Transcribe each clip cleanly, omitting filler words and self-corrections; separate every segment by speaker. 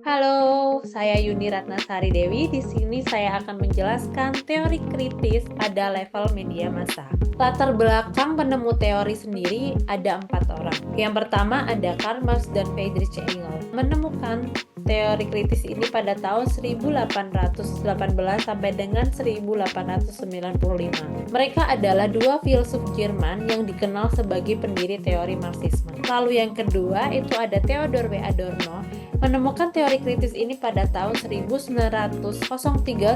Speaker 1: Halo, saya Yuni Ratnasari Dewi. Di sini saya akan menjelaskan teori kritis pada level media massa. Latar belakang penemu teori sendiri ada 4 orang. Yang pertama ada Karl Marx dan Friedrich Engels. Menemukan teori kritis ini pada tahun 1818 sampai dengan 1895. Mereka adalah dua filsuf Jerman yang dikenal sebagai pendiri teori Marxisme. Lalu yang kedua itu ada Theodor W. Adorno. Menemukan teori kritis ini pada tahun 1903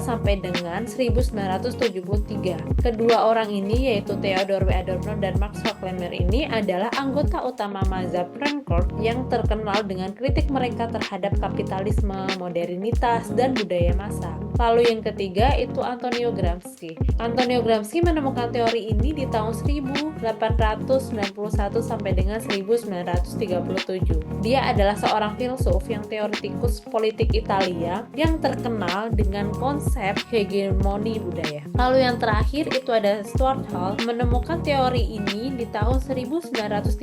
Speaker 1: sampai dengan 1973. Kedua orang ini yaitu Theodor W. Adorno dan Max Horkheimer ini adalah anggota utama mazhab Frankfurt yang terkenal dengan kritik mereka terhadap kapitalisme, modernitas, dan budaya massa. Lalu yang ketiga itu Antonio Gramsci. Antonio Gramsci menemukan teori ini di tahun 1891 sampai dengan 1937. Dia adalah seorang filsuf yang teoretikus politik Italia yang terkenal dengan konsep hegemoni budaya. Lalu yang terakhir itu ada Stuart Hall, menemukan teori ini di tahun 1932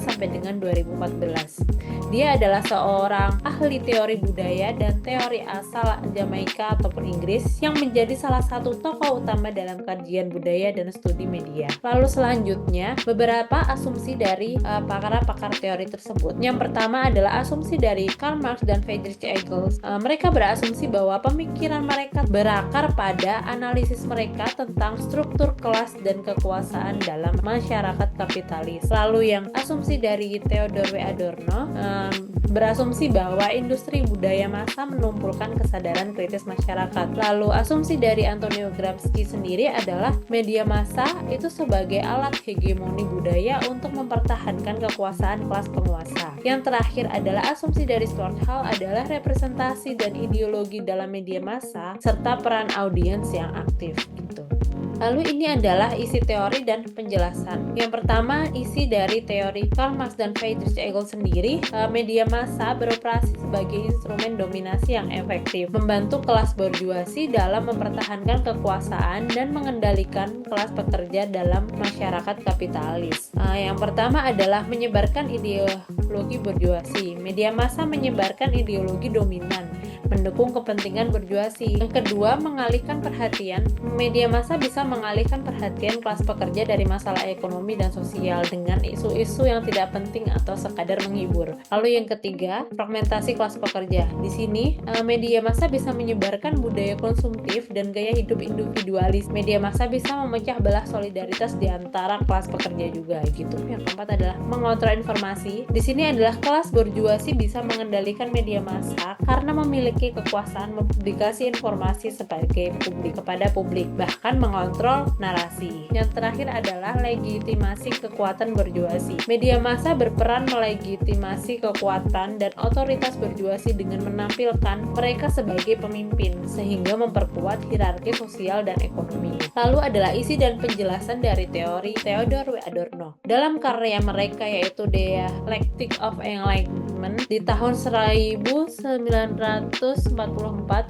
Speaker 1: sampai dengan 2014. Dia adalah seorang ahli teori budaya dan teori asal Jamaika ataupun Inggris yang menjadi salah satu tokoh utama dalam kajian budaya dan studi media. Lalu selanjutnya beberapa asumsi dari pakar-pakar teori tersebut. Yang pertama adalah asumsi dari Karl Marx dan Friedrich Engels. Mereka berasumsi bahwa pemikiran mereka berakar pada analisis mereka tentang struktur kelas dan kekuasaan dalam masyarakat kapitalis. Lalu yang asumsi dari Theodor W. Adorno berasumsi bahwa industri budaya massa menumpulkan kesadaran kritis masyarakat. Lalu asumsi dari Antonio Gramsci sendiri adalah media massa itu sebagai alat hegemoni budaya untuk mempertahankan kekuasaan kelas penguasa. Yang terakhir adalah asumsi dari Stuart Hall adalah representasi dan ideologi dalam media massa serta peran audiens yang aktif gitu. Lalu ini adalah isi teori dan penjelasan. Yang pertama, isi dari teori Karl Marx dan Friedrich Engels sendiri, media massa beroperasi sebagai instrumen dominasi yang efektif, membantu kelas borjuasi dalam mempertahankan kekuasaan dan mengendalikan kelas pekerja dalam masyarakat kapitalis. Yang pertama adalah menyebarkan ideologi borjuasi. Media massa menyebarkan ideologi dominan, mendukung kepentingan borjuasi. Yang kedua, mengalihkan perhatian. Media massa bisa mengalihkan perhatian kelas pekerja dari masalah ekonomi dan sosial dengan isu-isu yang tidak penting atau sekadar menghibur. Lalu yang ketiga, fragmentasi kelas pekerja. Di sini, media massa bisa menyebarkan budaya konsumtif dan gaya hidup individualis. Media massa bisa memecah belah solidaritas di antara kelas pekerja juga gitu. Yang keempat adalah mengontrol informasi. Di sini adalah kelas borjuasi bisa mengendalikan media massa karena memiliki kekuasaan mempublikasi informasi sebagai publik kepada publik, bahkan mengontrol narasi. Yang terakhir adalah legitimasi kekuatan borjuasi. Media massa berperan melegitimasi kekuatan dan otoritas borjuasi dengan menampilkan mereka sebagai pemimpin, sehingga memperkuat hierarki sosial dan ekonomi. Lalu adalah isi dan penjelasan dari teori Theodor W. Adorno. Dalam karya mereka yaitu Dialectic of Enlightenment di tahun 1944,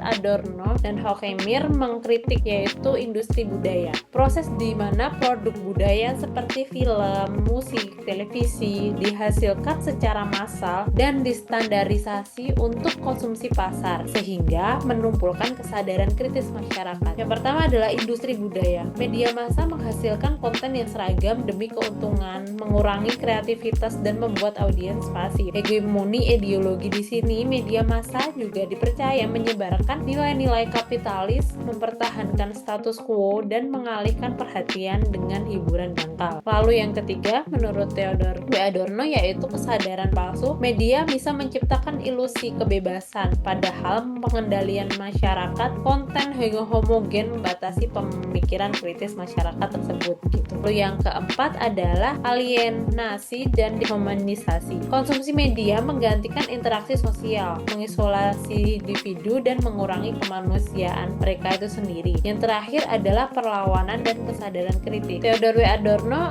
Speaker 1: Adorno dan Horkheimer mengkritik yaitu industri budaya. Proses di mana produk budaya seperti film, musik, televisi dihasilkan secara massal dan distandarisasi untuk konsumsi pasar sehingga menumpulkan kesadaran kritis masyarakat. Yang pertama adalah industri budaya. Media massa menghasilkan konten yang seragam demi keuntungan, mengurangi kreativitas dan membuat audiens pasif. Hegemoni ideologi di sini, media massa juga dipercaya menyebarkan nilai-nilai kapitalis, mempertahankan status quo dan mengalihkan perhatian dengan hiburan dangkal. Lalu yang ketiga, menurut Theodor W. Adorno yaitu kesadaran palsu. Media bisa menciptakan ilusi kebebasan, padahal pengendalian masyarakat, konten homogen membatasi pemikiran kritis masyarakat tersebut gitu. Lalu yang keempat adalah alienasi dan dehumanisasi. Konsumsi media menggantikan interaksi sosial, mengisolasi individu dan mengurangi kemanusiaan mereka itu sendiri. Yang terakhir adalah perlawanan dan kesadaran kritik. Theodor W. Adorno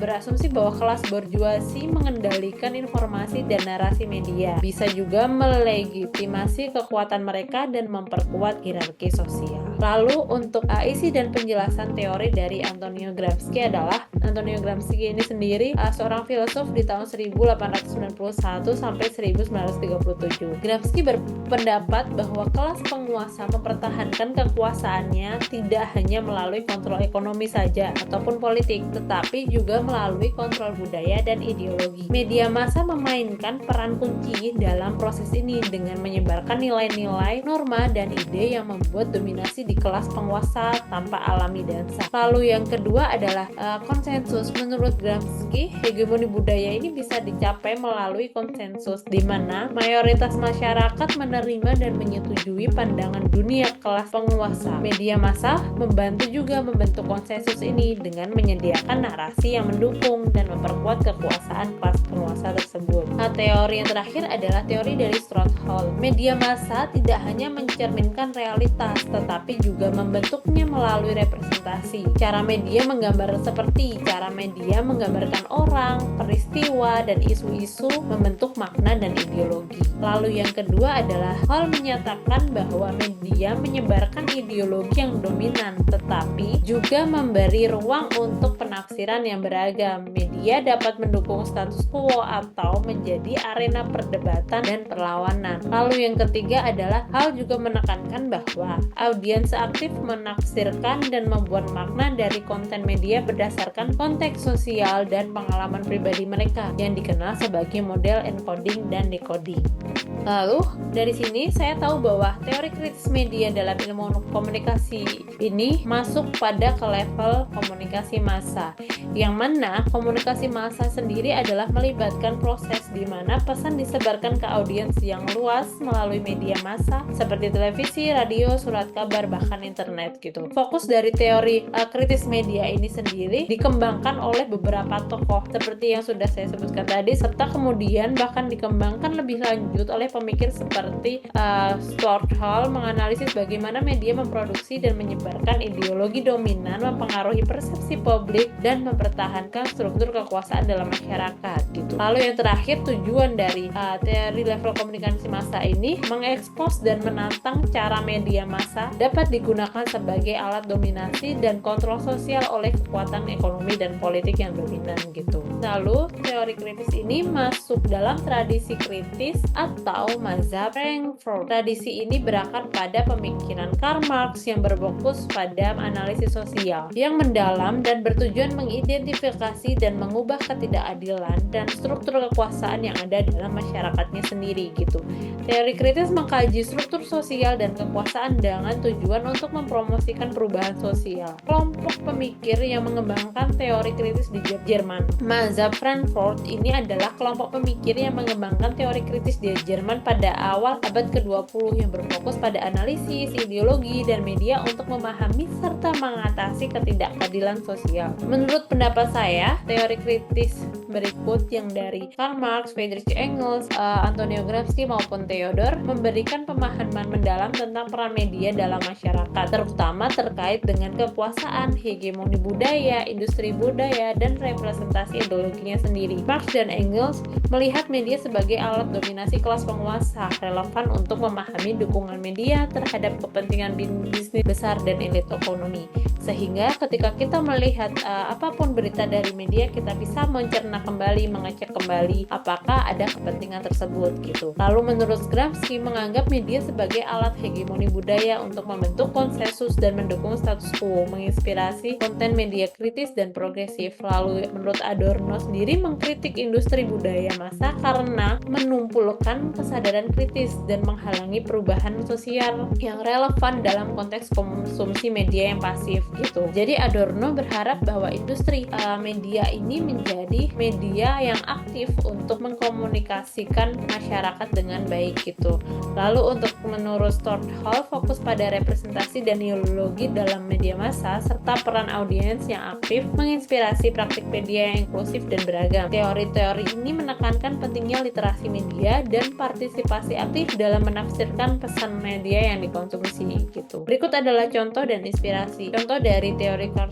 Speaker 1: berasumsi bahwa kelas borjuasi mengendalikan informasi dan narasi media, bisa juga melegitimasi kekuatan mereka dan memperkuat hierarki sosial. Lalu untuk isi dan penjelasan teori dari Antonio Gramsci adalah, Antonio Gramsci ini sendiri seorang filsuf di tahun 1891 sampai 1937. Gramsci berpendapat bahwa kelas penguasa mempertahankan kekuasaannya tidak hanya melalui kontrol ekonomi saja ataupun politik, tetapi juga melalui kontrol budaya dan ideologi. Media massa memainkan peran kunci dalam proses ini dengan menyebarkan nilai-nilai, norma, dan ide yang membuat dominasi di kelas penguasa tanpa alami dan sah. Lalu yang kedua adalah konsensus. Menurut Gramsci, hegemoni budaya ini bisa dicapai melalui konsensus, di mana mayoritas masyarakat menerima dan menyetujui pandangan dunia kelas penguasa. Media massa membantu juga membentuk konsensus ini dengan menyediakan narasi yang mendukung dan memperkuat kekuasaan kelas penguasa tersebut. Teori yang terakhir adalah teori dari Strauss-Hall. Media massa tidak hanya mencerminkan realitas, tetapi juga membentuknya melalui representasi. Cara media menggambarkan orang, peristiwa, dan isu-isu, membentuk makna dan ideologi. Lalu yang kedua adalah Hall menyatakan bahwa media menyebarkan ideologi yang dominan, tetapi juga memberi ruang untuk penafsiran yang beragam. Media dapat mendukung status quo atau menjadi arena perdebatan dan perlawanan. Lalu yang ketiga adalah Hall juga menekankan bahwa audiens aktif menafsirkan dan membuat makna dari konten media berdasarkan konteks sosial dan pengalaman pribadi mereka yang dikenal sebagai model encoding dan decoding. Lalu dari sini saya tahu bahwa teori kritis media dalam ilmu komunikasi ini masuk pada ke level komunikasi massa, yang mana komunikasi massa sendiri adalah melibatkan proses di mana pesan disebarkan ke audiens yang luas melalui media massa seperti televisi, radio, surat kabar, bahkan internet gitu. Fokus dari teori kritis media ini sendiri dikembangkan oleh beberapa tokoh seperti yang sudah saya sebutkan tadi, serta kemudian bahkan dikembangkan lebih lanjut oleh pemikir seperti Strauss-Hall menganalisis bagaimana media memproduksi dan menyebarkan ideologi dominan, mempengaruhi persepsi publik, dan mempertahankan struktur kekuasaan dalam masyarakat gitu. Lalu yang terakhir, tujuan dari teori level komunikasi massa ini mengekspos dan menantang cara media massa dapat digunakan sebagai alat dominasi dan kontrol sosial oleh kekuatan ekonomi dan politik yang dominan gitu. Lalu teori kritis ini masuk dalam tradisi kritis atau mazhab Frankfurt. Tradisi ini berakar pada pemikiran Karl Marx yang berfokus pada analisis sosial yang mendalam dan bertujuan mengidentifikasi dan mengubah ketidakadilan dan struktur kekuasaan yang ada dalam masyarakatnya sendiri gitu. Teori kritis mengkaji struktur sosial dan kekuasaan dengan tujuan untuk mempromosikan perubahan sosial. Kelompok pemikir yang mengembangkan teori kritis di Jerman. Mazhab Frankfurt ini adalah kelompok pemikir yang mengembangkan teori kritis di Jerman pada awal abad ke-20 yang berfokus pada analisis, ideologi, dan media untuk memahami serta mengatasi ketidakadilan sosial. Menurut pendapat saya, teori kritis berikut yang dari Karl Marx, Friedrich Engels, Antonio Gramsci maupun Theodor memberikan pemahaman mendalam tentang peran media dalam masyarakat, terutama terkait dengan kekuasaan, hegemoni budaya, industri budaya, dan representasi ideologinya sendiri. Marx dan Engels melihat media sebagai alat dominasi kelas penguasa, relevan untuk memahami dukungan media terhadap kepentingan bisnis besar dan elit ekonomi. Sehingga ketika kita melihat apapun berita dari media, kita bisa mencerna kembali, mengecek kembali apakah ada kepentingan tersebut gitu. Lalu menurut Gramsci menganggap media sebagai alat hegemoni budaya untuk membentuk konsensus dan mendukung status quo, menginspirasi konten media kritis dan progresif. Lalu menurut Adorno sendiri mengkritik industri budaya massa karena menumpulkan kesadaran kritis dan menghalangi perubahan sosial yang relevan dalam konteks konsumsi media yang pasif gitu. Jadi Adorno berharap bahwa industri media ini menjadi media yang aktif untuk mengkomunikasikan masyarakat dengan baik gitu. Lalu untuk menurut Strauss-Hall fokus pada representasi dan ideologi dalam media massa serta peran audiens yang aktif menginspirasi praktik media yang inklusif dan beragam. Teori-teori ini menekankan pentingnya literasi media dan partisipasi aktif dalam menafsirkan pesan media yang dikonsumsi gitu. Berikut adalah contoh dan inspirasi. Contoh dari teori Karl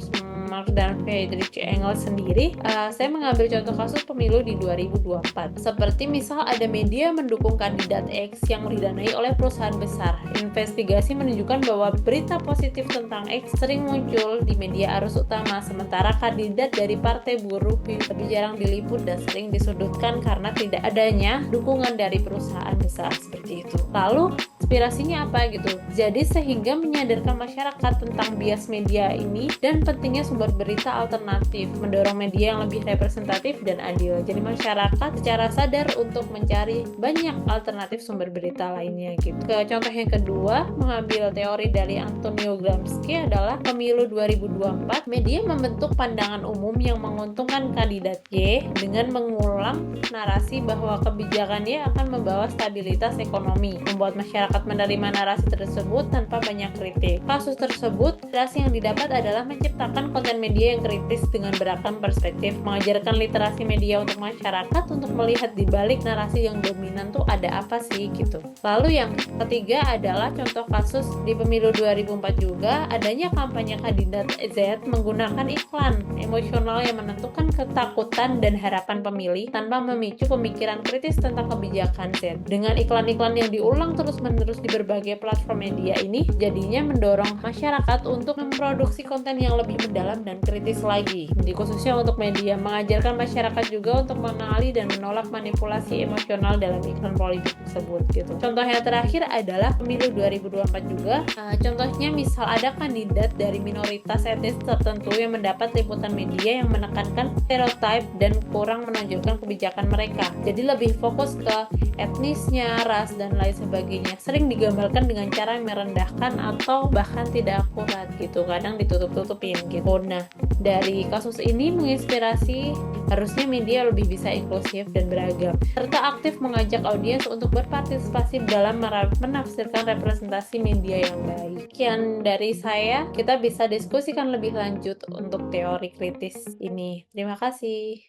Speaker 1: Marx dan Friedrich Engels sendiri, saya mengambil contoh kasus pemilu di 2024. Seperti misal ada media mendukung kandidat X yang didanai oleh perusahaan besar. Investigasi menunjukkan bahwa berita positif tentang X sering muncul di media arus utama, sementara kandidat dari partai buruh lebih jarang diliput dan sering disudutkan karena tidak adanya dukungan dari perusahaan besar seperti itu. Lalu inspirasinya apa gitu? Jadi sehingga menyadarkan masyarakat tentang bias media ini dan pentingnya sumber berita alternatif, mendorong media yang lebih representatif dan adil. Jadi masyarakat secara sadar untuk mencari banyak alternatif sumber berita lainnya gitu. Contoh yang kedua, mengambil teori dari Antonio Gramsci adalah pemilu 2024, media membentuk pandangan umum yang menguntungkan kandidat Y dengan mengulang narasi bahwa kebijakannya akan membawa stabilitas ekonomi, membuat masyarakat menerima narasi tersebut tanpa banyak kritik. Kasus tersebut, narasi yang didapat adalah menciptakan konten media yang kritis dengan beragam perspektif, mengajarkan literasi media untuk masyarakat untuk melihat di balik narasi yang dominan tuh ada apa sih gitu. Lalu yang ketiga adalah contoh kasus di pemilu 2004 juga, adanya kampanye kandidat Z menggunakan iklan emosional yang menentukan ketakutan dan harapan pemilih tanpa memicu pemikiran kritis tentang kebijakan Z. Dengan iklan-iklan yang diulang terus-menerus di berbagai platform media ini, jadinya mendorong masyarakat untuk memproduksi konten yang lebih mendalam dan kritis lagi. Jadi khususnya untuk media, mengajarkan masyarakat juga untuk mengenali dan menolak manipulasi emosional dalam iklan politik tersebut gitu. Contoh yang terakhir adalah pemilu 2024 juga. Contohnya misal ada kandidat dari minoritas etnis tertentu yang mendapat liputan media yang menekankan stereotip dan kurang menonjolkan kebijakan mereka. Jadi lebih fokus ke etnisnya, ras, dan lain sebagainya. Sering digambarkan dengan cara yang merendahkan atau bahkan tidak akurat gitu. Kadang ditutup-tutupin gitu. Nah, dari kasus ini menginspirasi harusnya media lebih bisa inklusif dan beragam, serta aktif mengajak audiens untuk berpartisipasi dalam menafsirkan representasi media yang baik. Sekian dari saya, kita bisa diskusikan lebih lanjut untuk teori kritis ini. Terima kasih.